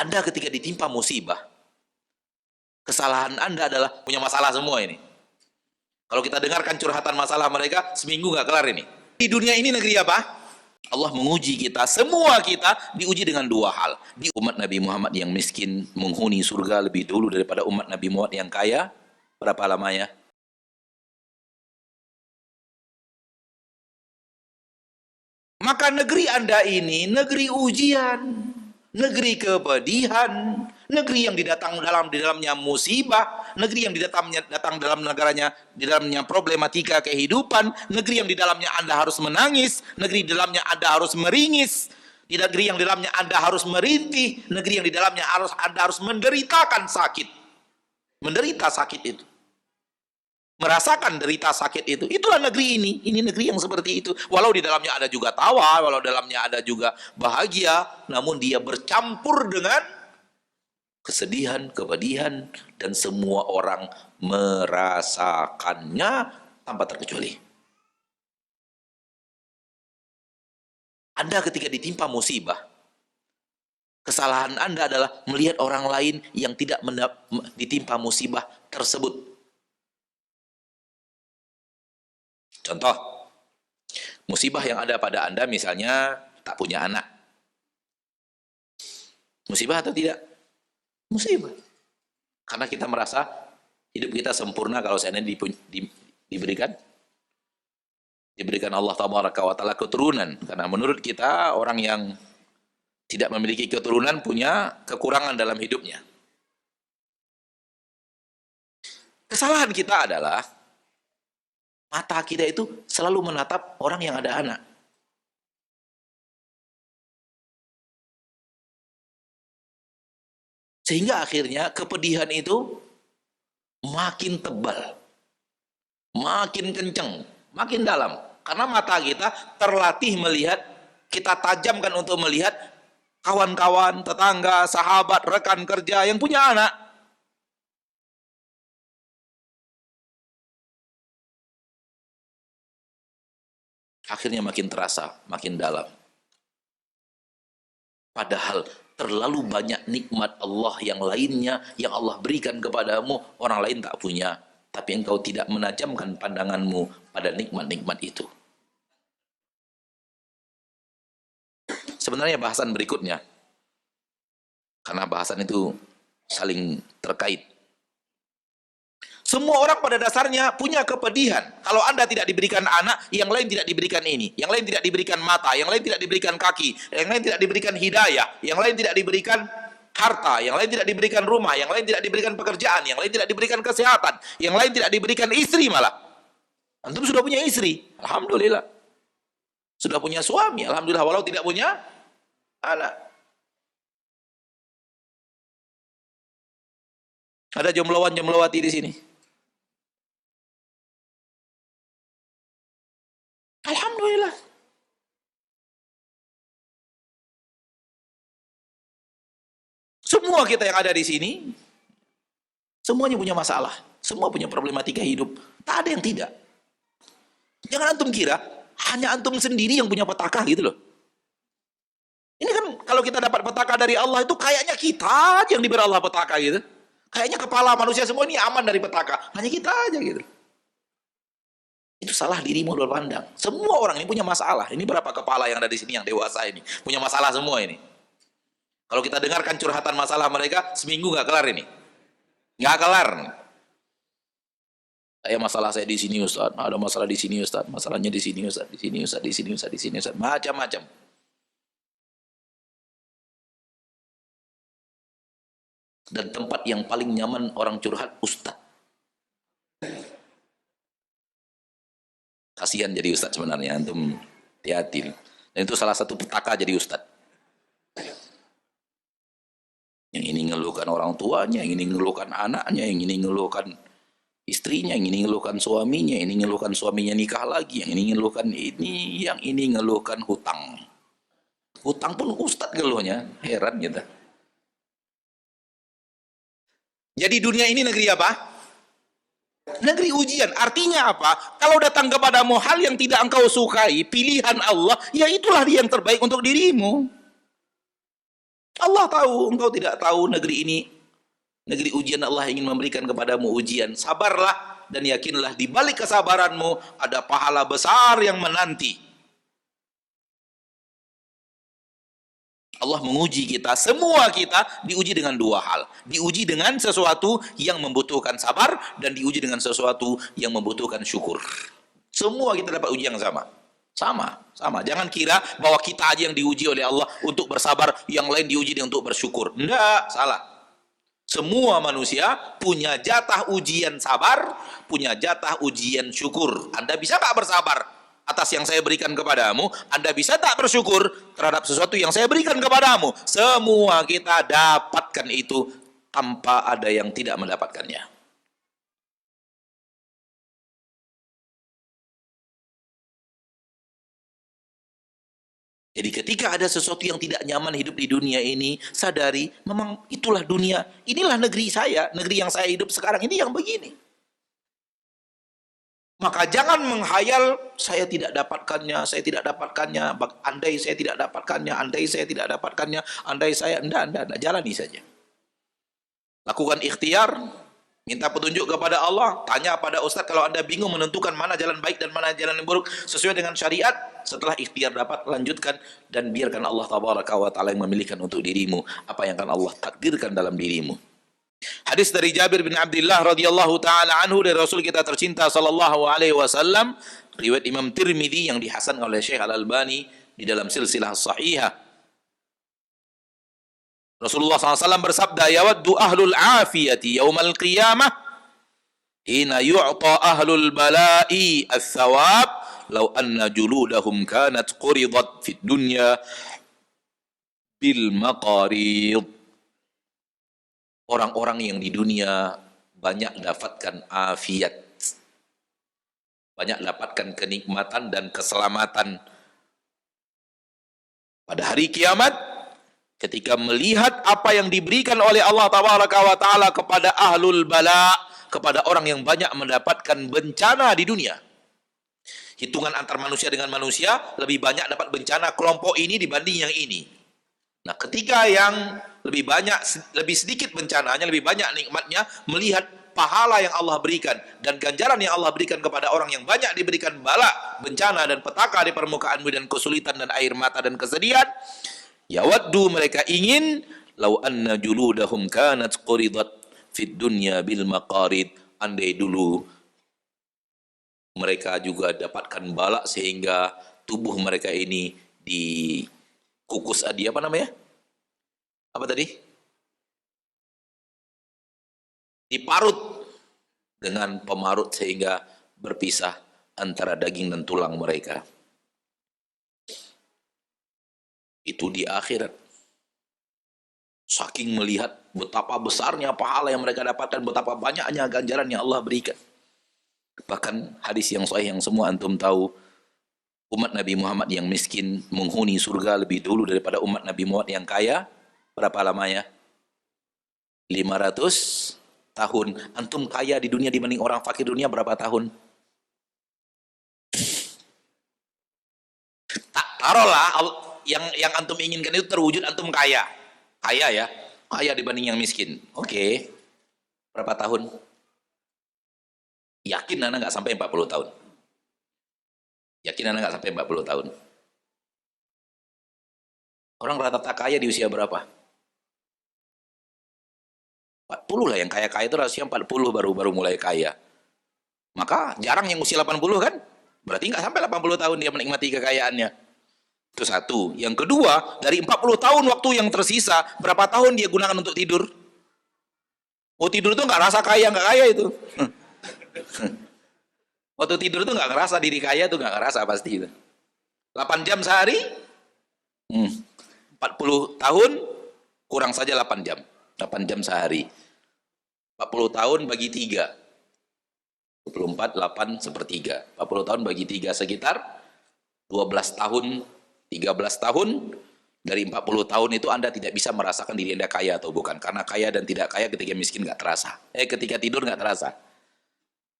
Anda ketika ditimpa musibah, kesalahan Anda adalah punya masalah semua ini. Kalau kita dengarkan curhatan masalah mereka, seminggu nggak kelar ini. Di dunia ini negeri apa? Allah menguji kita, semua kita diuji dengan dua hal. Di umat Nabi Muhammad yang miskin menghuni surga lebih dulu daripada umat Nabi Muhammad yang kaya. Berapa lamanya? Maka negeri Anda ini negeri ujian, negeri kepedihan, negeri yang di dalamnya musibah, negeri yang datang dalam negaranya, di dalamnya problematika kehidupan, negeri yang di dalamnya Anda harus menangis, negeri di dalamnya Anda harus meringis, di negeri yang di dalamnya Anda harus merintih, negeri yang di dalamnya Anda harus menderitakan sakit. Menderita sakit itu. Merasakan derita sakit itu. Itulah negeri ini negeri yang seperti itu. Walau di dalamnya ada juga tawa, walau dalamnya ada juga bahagia, namun dia bercampur dengan kesedihan, kepedihan, dan semua orang merasakannya tanpa terkecuali. Anda ketika ditimpa musibah, kesalahan Anda adalah melihat orang lain yang tidak ditimpa musibah tersebut. Contoh, musibah yang ada pada Anda misalnya tak punya anak. Musibah atau tidak? Musibah. Karena kita merasa hidup kita sempurna kalau seandainya diberikan Allah Tabaraka wa Ta'ala keturunan. Karena menurut kita orang yang tidak memiliki keturunan punya kekurangan dalam hidupnya. Kesalahan kita adalah mata kita itu selalu menatap orang yang ada anak. Sehingga akhirnya kepedihan itu makin tebal, makin kenceng, makin dalam. Karena mata kita terlatih melihat, kita tajamkan untuk melihat kawan-kawan, tetangga, sahabat, rekan kerja yang punya anak. Akhirnya makin terasa, makin dalam. Padahal terlalu banyak nikmat Allah yang lainnya yang Allah berikan kepadamu, orang lain tak punya. Tapi engkau tidak menajamkan pandanganmu pada nikmat-nikmat itu. Sebenarnya bahasan berikutnya, karena bahasan itu saling terkait. Semua orang pada dasarnya punya kepedihan. Kalau Anda tidak diberikan anak, yang lain tidak diberikan ini. Yang lain tidak diberikan mata, yang lain tidak diberikan kaki, yang lain tidak diberikan hidayah, yang lain tidak diberikan harta, yang lain tidak diberikan rumah, yang lain tidak diberikan pekerjaan, yang lain tidak diberikan kesehatan, yang lain tidak diberikan istri malah. Antum sudah punya istri, alhamdulillah. Sudah punya suami, alhamdulillah, walau tidak punya anak. Ada jomblowan-jomblowati di sini? Alhamdulillah. Semua kita yang ada di sini, semuanya punya masalah. Semua punya problematika hidup. Tak ada yang tidak. Jangan antum kira, hanya antum sendiri yang punya petaka gitu loh. Ini kan kalau kita dapat petaka dari Allah itu kayaknya kita aja yang diberi Allah petaka gitu. Kayaknya kepala manusia semua ini aman dari petaka. Hanya kita aja gitu. Itu salah dirimu berpandang. Semua orang ini punya masalah. Ini berapa kepala yang ada di sini yang dewasa ini? Punya masalah semua ini. Kalau kita dengarkan curhatan masalah mereka, seminggu nggak kelar ini. Nggak kelar. Masalah saya di sini Ustaz. Ada masalah di sini Ustaz. Masalahnya di sini Ustaz. Di sini Ustaz. Di sini Ustaz. Di sini Ustaz. Macam-macam. Dan tempat yang paling nyaman orang curhat Ustaz. Kasihan jadi Ustaz sebenarnya, antum hati-hati. Dan itu salah satu petaka jadi Ustaz. Yang ini ngeluhkan orang tuanya, yang ini ngeluhkan anaknya, yang ini ngeluhkan istrinya, yang ini ngeluhkan suaminya, yang ini ngeluhkan suaminya nikah lagi, yang ini ngeluhkan ini, yang ini ngeluhkan hutang. Hutang pun Ustaz ngeluhnya, heran kita. Jadi dunia ini negeri apa? Negeri ujian. Artinya apa? Kalau datang kepadamu hal yang tidak engkau sukai, pilihan Allah, ya itulah yang terbaik untuk dirimu. Allah tahu, engkau tidak tahu negeri ini. Negeri ujian Allah ingin memberikan kepadamu ujian. Sabarlah dan yakinlah di balik kesabaranmu ada pahala besar yang menanti. Allah menguji kita, semua kita diuji dengan dua hal. Diuji dengan sesuatu yang membutuhkan sabar dan diuji dengan sesuatu yang membutuhkan syukur. Semua kita dapat uji yang sama. Sama. Jangan kira bahwa kita aja yang diuji oleh Allah untuk bersabar, yang lain diuji untuk bersyukur. Enggak, salah. Semua manusia punya jatah ujian sabar, punya jatah ujian syukur. Anda bisa tak bersabar atas yang saya berikan kepadamu? Anda bisa tak bersyukur terhadap sesuatu yang saya berikan kepadamu? Semua kita dapatkan itu tanpa ada yang tidak mendapatkannya. Jadi ketika ada sesuatu yang tidak nyaman hidup di dunia ini, sadari memang itulah dunia. Inilah negeri saya, negeri yang saya hidup sekarang ini yang begini. Maka jangan menghayal saya tidak dapatkannya, andai saya tidak dapatkannya, andai saya enggak, jalani saja. Lakukan ikhtiar, minta petunjuk kepada Allah, tanya pada ustaz kalau Anda bingung menentukan mana jalan baik dan mana jalan yang buruk sesuai dengan syariat. Setelah ikhtiar dapat, lanjutkan dan biarkan Allah tabaraka wa taala yang memilihkan untuk dirimu apa yang akan Allah takdirkan dalam dirimu. Hadis dari Jabir bin Abdullah radhiyallahu taala anhu dari Rasul kita tercinta sallallahu alaihi wasallam, riwayat Imam Tirmidzi yang dihasankan oleh Syekh Al-Albani di dalam silsilah sahihah. Rasulullah SAW bersabda, yawaddu ahlul afiyati yaumal qiyamah hina yu'ta ahlul bala'i al-thawab law anna juludahum kanat quridat fid dunya bil maqarid. Orang-orang yang di dunia banyak dapatkan afiat, banyak dapatkan kenikmatan dan keselamatan. Pada hari kiamat, ketika melihat apa yang diberikan oleh Allah tabaraka wa taala kepada ahlul bala, kepada orang yang banyak mendapatkan bencana di dunia. Hitungan antar manusia dengan manusia, lebih banyak dapat bencana kelompok ini dibanding yang ini. Nah, ketika yang lebih sedikit bencananya, lebih banyak nikmatnya, melihat pahala yang Allah berikan dan ganjaran yang Allah berikan kepada orang yang banyak diberikan bala, bencana dan petaka di permukaan bumi dan kesulitan dan air mata dan kesedihan, yawaddu mereka ingin law anna juludahum kanat quridat fid dunya bil maqarid, andai dulu mereka juga dapatkan bala sehingga tubuh mereka ini dikukus apa namanya? Apa tadi? Diparut dengan pemarut sehingga berpisah antara daging dan tulang mereka. Itu di akhirat. Saking melihat betapa besarnya pahala yang mereka dapatkan, betapa banyaknya ganjaran yang Allah berikan. Bahkan hadis yang sahih yang semua antum tahu, umat Nabi Muhammad yang miskin menghuni surga lebih dulu daripada umat Nabi Muhammad yang kaya. Berapa lamanya? 500 tahun. Antum kaya di dunia dibanding orang fakir dunia berapa tahun? Taruhlah yang antum inginkan itu terwujud, antum kaya. Kaya ya. Kaya dibanding yang miskin. Oke. Berapa tahun? Yakin anak nggak sampai 40 tahun. Yakin anak nggak sampai 40 tahun. Orang rata-rata kaya di usia berapa? 40 lah, yang kaya-kaya itu rasanya 40 baru mulai kaya. Maka jarang yang usia 80 kan? Berarti nggak sampai 80 tahun dia menikmati kekayaannya. Itu satu. Yang kedua, dari 40 tahun waktu yang tersisa, berapa tahun dia gunakan untuk tidur? Oh, tidur itu nggak rasa kaya, nggak kaya itu. Waktu tidur itu nggak ngerasa diri kaya, itu nggak ngerasa pasti itu. 8 jam sehari, 40 tahun, kurang saja 8 jam. 8 jam sehari. 40 tahun bagi 3. 24, 8, sepertiga. 40 tahun bagi 3 sekitar 12 tahun, 13 tahun. Dari 40 tahun itu Anda tidak bisa merasakan diri Anda kaya atau bukan. Karena kaya dan tidak kaya ketika miskin nggak terasa. Ketika tidur nggak terasa.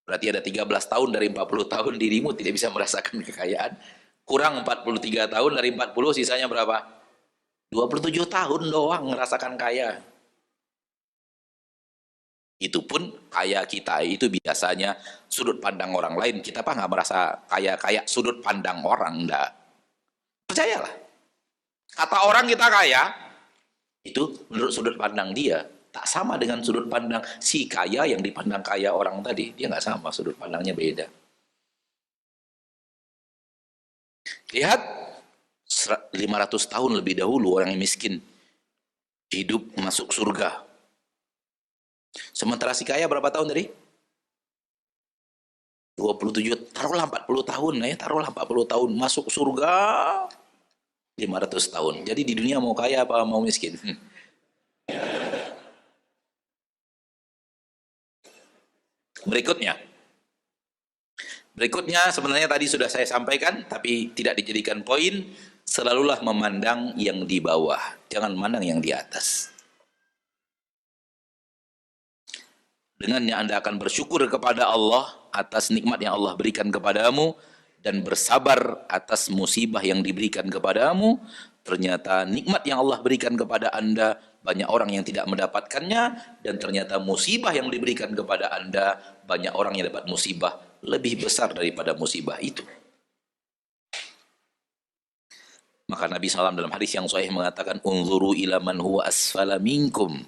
Berarti ada 13 tahun dari 40 tahun dirimu tidak bisa merasakan kekayaan. Kurang 43 tahun dari 40, sisanya berapa? 27 tahun doang ngerasakan kaya. Itu pun kaya kita itu biasanya sudut pandang orang lain. Kita nggak merasa kaya kayak sudut pandang orang, enggak. Percayalah. Kata orang kita kaya, itu menurut sudut pandang dia. Tak sama dengan sudut pandang si kaya yang dipandang kaya orang tadi. Dia nggak sama, sudut pandangnya beda. Lihat, 500 tahun lebih dahulu orang yang miskin hidup masuk surga. Sementara si kaya berapa tahun tadi? 27, taruhlah 40 tahun ya, taruhlah 40 tahun masuk surga 500 tahun. Jadi di dunia mau kaya apa mau miskin? Berikutnya. Berikutnya sebenarnya tadi sudah saya sampaikan tapi tidak dijadikan poin, selalulah memandang yang di bawah, jangan memandang yang di atas. Dengannya Anda akan bersyukur kepada Allah atas nikmat yang Allah berikan kepadamu dan bersabar atas musibah yang diberikan kepadamu. Ternyata nikmat yang Allah berikan kepada Anda banyak orang yang tidak mendapatkannya, dan ternyata musibah yang diberikan kepada Anda banyak orang yang dapat musibah lebih besar daripada musibah itu. Maka Nabi SAW dalam hadis yang sahih mengatakan, unzuru ila man huwa asfala minkum.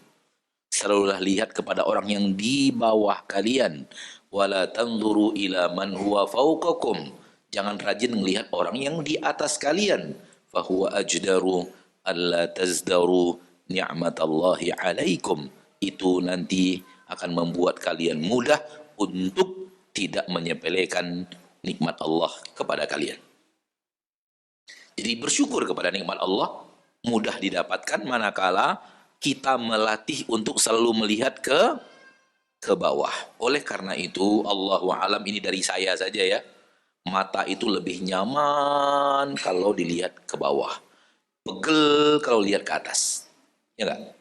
Selalulah lihat kepada orang yang di bawah kalian. Wala tanzuru ila man huwa fawqakum. Jangan rajin melihat orang yang di atas kalian. Fahuwa ajdaru alla tazdaru ni'matallahi alaikum. Itu nanti akan membuat kalian mudah untuk tidak menyepelekan nikmat Allah kepada kalian. Jadi bersyukur kepada nikmat Allah mudah didapatkan manakala kita melatih untuk selalu melihat ke bawah. Oleh karena itu, Allahu a'lam, ini dari saya saja ya. Mata itu lebih nyaman kalau dilihat ke bawah. Pegel kalau lihat ke atas. Ya enggak?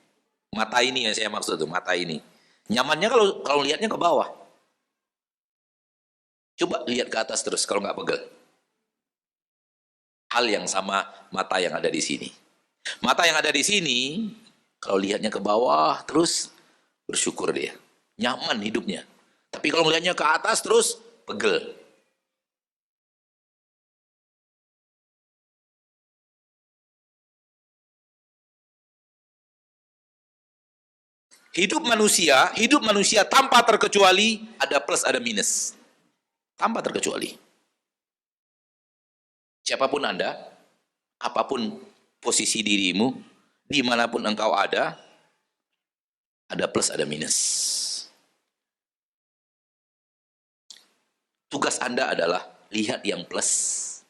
Mata ini yang saya maksud tuh, mata ini. Nyamannya kalau lihatnya ke bawah. Coba lihat ke atas terus kalau nggak pegel. Hal yang sama mata yang ada di sini. Mata yang ada di sini, kalau lihatnya ke bawah terus bersyukur dia. Nyaman hidupnya. Tapi kalau melihatnya ke atas terus pegel. Hidup manusia tanpa terkecuali ada plus ada minus. Tanpa terkecuali. Siapapun Anda, apapun posisi dirimu, dimanapun engkau ada plus ada minus. Tugas Anda adalah lihat yang plus.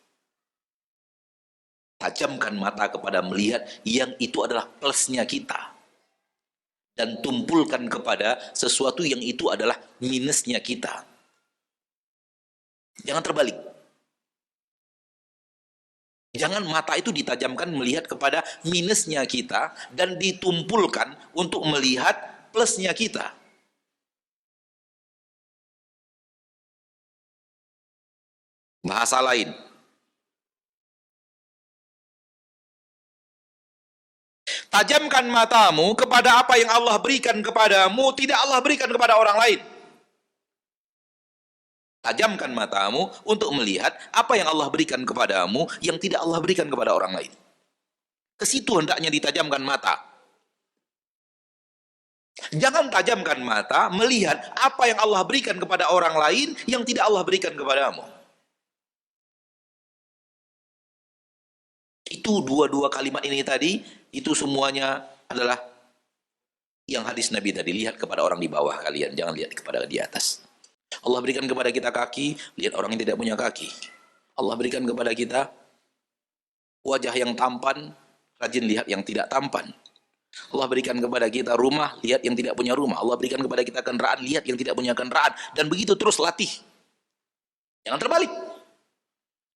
Tajamkan mata kepada melihat yang itu adalah plusnya kita. Dan tumpulkan kepada sesuatu yang itu adalah minusnya kita. Jangan terbalik. Jangan mata itu ditajamkan melihat kepada minusnya kita dan ditumpulkan untuk melihat plusnya kita. Bahasa lain. Tajamkan matamu kepada apa yang Allah berikan kepadamu, tidak Allah berikan kepada orang lain. Tajamkan matamu untuk melihat apa yang Allah berikan kepadamu yang tidak Allah berikan kepada orang lain. Ke situ hendaknya ditajamkan mata. Jangan tajamkan mata melihat apa yang Allah berikan kepada orang lain yang tidak Allah berikan kepadamu. Itu dua kalimat ini tadi, itu semuanya adalah yang hadis Nabi tadi. Lihat kepada orang di bawah kalian, jangan lihat kepada di atas. Allah berikan kepada kita kaki, lihat orang yang tidak punya kaki. Allah berikan kepada kita wajah yang tampan, rajin lihat yang tidak tampan. Allah berikan kepada kita rumah, lihat yang tidak punya rumah. Allah berikan kepada kita kendaraan, lihat yang tidak punya kendaraan. Dan begitu terus latih. Jangan terbalik.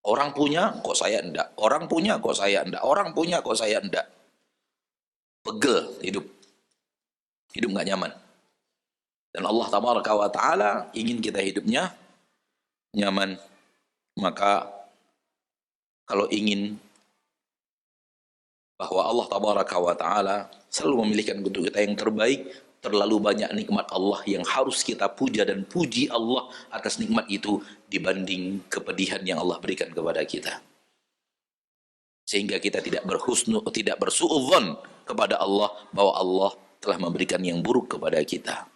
Orang punya, kok saya enggak. Orang punya, kok saya enggak. Orang punya, kok saya enggak. Pegel hidup. Hidup nggak nyaman. Dan Allah Tabaraka wa Ta'ala ingin kita hidupnya nyaman. Maka kalau ingin bahwa Allah tabaraka wa taala selalu memilihkan untuk kita yang terbaik. Terlalu banyak nikmat Allah yang harus kita puja dan puji Allah atas nikmat itu dibanding kepedihan yang Allah berikan kepada kita. Sehingga kita tidak bersuudzon kepada Allah bahwa Allah telah memberikan yang buruk kepada kita.